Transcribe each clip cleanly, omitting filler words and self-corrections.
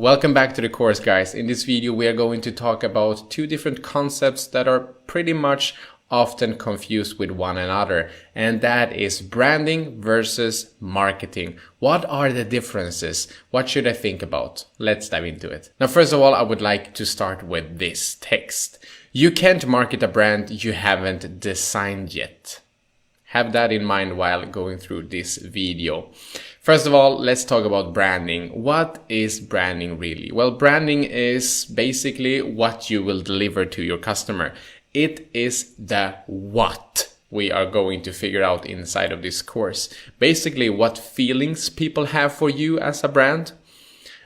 Welcome back to the course, guys. In this video, we are going to talk about two different concepts that are pretty much often confused with one another, and that is branding versus marketing. What are the differences? What should I think about? Let's dive into it. Now, first of all, I would like to start with this text. You can't market a brand you haven't designed yet. Have that in mind while going through this video. First of all, let's talk about branding. What is branding really? Well, branding is basically what you will deliver to your customer. It is the what we are going to figure out inside of this course. Basically, what feelings people have for you as a brand,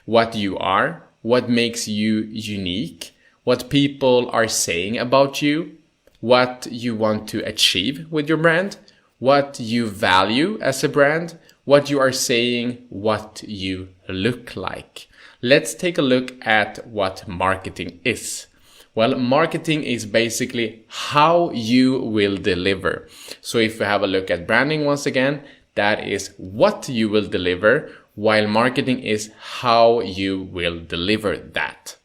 what you are, what makes you unique, what people are saying about you, what you want to achieve with your brand, what you value as a brand, what you are saying, what you look like. Let's take a look at what marketing is. Well, marketing is basically how you will deliver. So if we have a look at branding once again, that is what you will deliver, while marketing is how you will deliver that.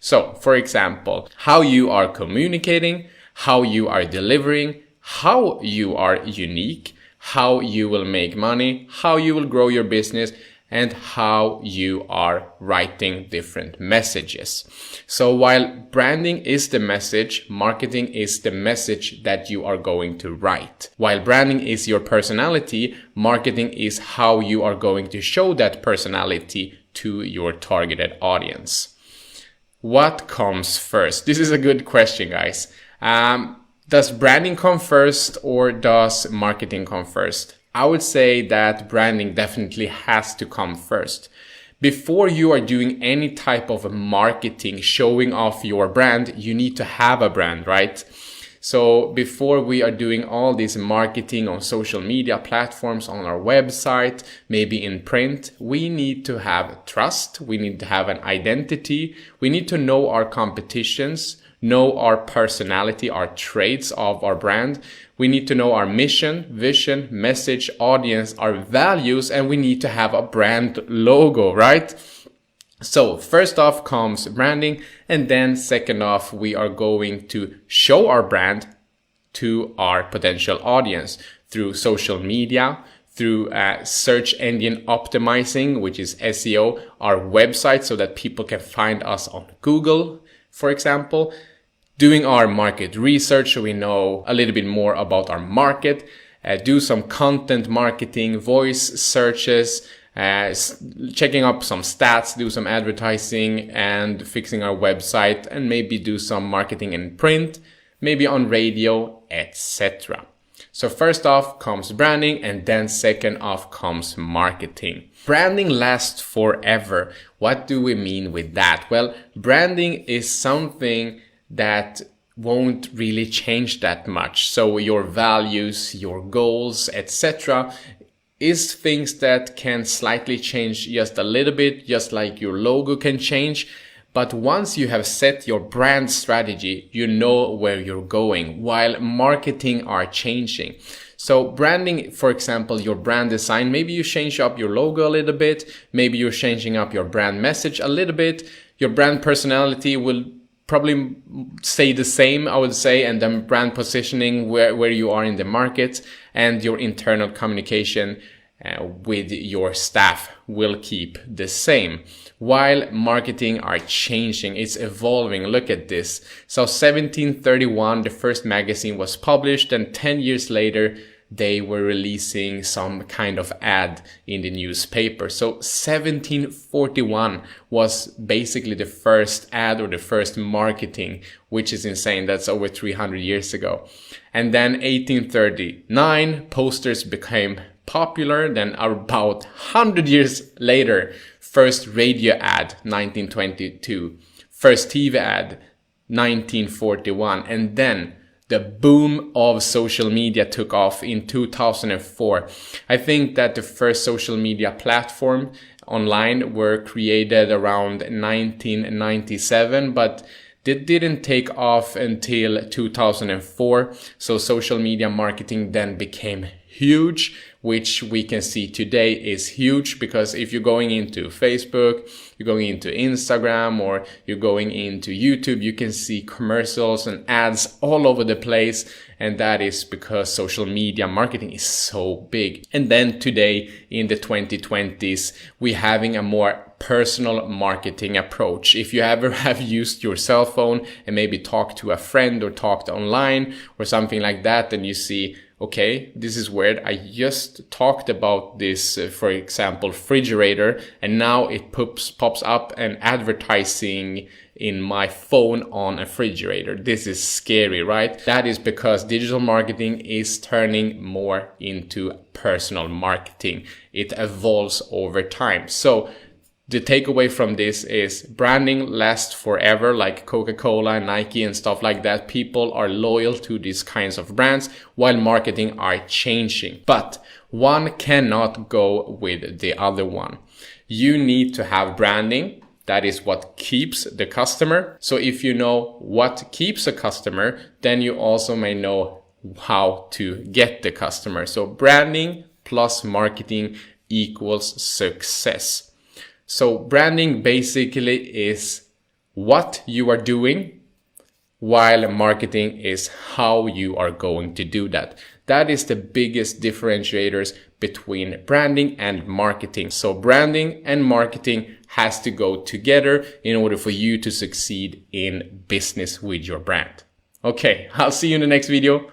So, for example, how you are communicating, how you are delivering, how you are unique, how you will make money, how you will grow your business, and how you are writing different messages. So while branding is the message, marketing is the message that you are going to write. While branding is your personality, marketing is how you are going to show that personality to your targeted audience. What comes first? This is a good question, guys. Does branding come first or does marketing come first? I would say that branding definitely has to come first. Before you are doing any type of marketing, showing off your brand, you need to have a brand, right? So before we are doing all this marketing on social media platforms, on our website, maybe in print, we need to have trust. We need to have an identity. We need to know our competitions, know our personality, our traits of our brand. We need to know our mission, vision, message, audience, our values, and we need to have a brand logo, right? So first off comes branding, and then second off, we are going to show our brand to our potential audience through social media, through search engine optimizing, which is SEO, our website so that people can find us on Google, for example. Doing our market research so we know a little bit more about our market, do some content marketing, voice searches, checking up some stats, do some advertising and fixing our website, and maybe do some marketing in print, maybe on radio, etc. So first off comes branding, and then second off comes marketing. Branding lasts forever. What do we mean with that? Well, branding is something that won't really change that much. So your values, your goals, etc. is things that can slightly change just a little bit, just like your logo can change. But once you have set your brand strategy, you know where you're going, while marketing are changing. So branding, for example, your brand design, maybe you change up your logo a little bit, maybe you're changing up your brand message a little bit, your brand personality will probably stay the same, I would say, and then brand positioning where you are in the market, and your internal communication with your staff will keep the same. While marketing are changing, it's evolving. Look at this. So 1731, the first magazine was published, and 10 years later, they were releasing some kind of ad in the newspaper. So 1741 was basically the first ad or the first marketing, which is insane. That's over 300 years ago. And then 1839, posters became popular. Then about 100 years later, first radio ad, 1922, first TV ad, 1941, and then the boom of social media took off in 2004. I think that the first social media platform online were created around 1997, but they didn't take off until 2004. So social media marketing then became huge, which we can see today is huge, because if you're going into Facebook, you're going into Instagram, or you're going into YouTube, you can see commercials and ads all over the place. And that is because social media marketing is so big. And then today in the 2020s, we're having a more personal marketing approach. If you ever have used your cell phone and maybe talked to a friend or talked online or something like that, then you see, okay, this is weird. I just talked about this, for example, refrigerator, and now it pops up an advertising in my phone on a refrigerator. This is scary, right? That is because digital marketing is turning more into personal marketing. It evolves over time. So the takeaway from this is branding lasts forever, like Coca-Cola, Nike, and stuff like that. People are loyal to these kinds of brands, while marketing are changing. But one cannot go with the other one. You need to have branding. That is what keeps the customer. So if you know what keeps a customer, then you also may know how to get the customer. So branding plus marketing equals success. So branding basically is what you are doing, while marketing is how you are going to do that. That is the biggest differentiators between branding and marketing. So branding and marketing has to go together in order for you to succeed in business with your brand. Okay, I'll see you in the next video.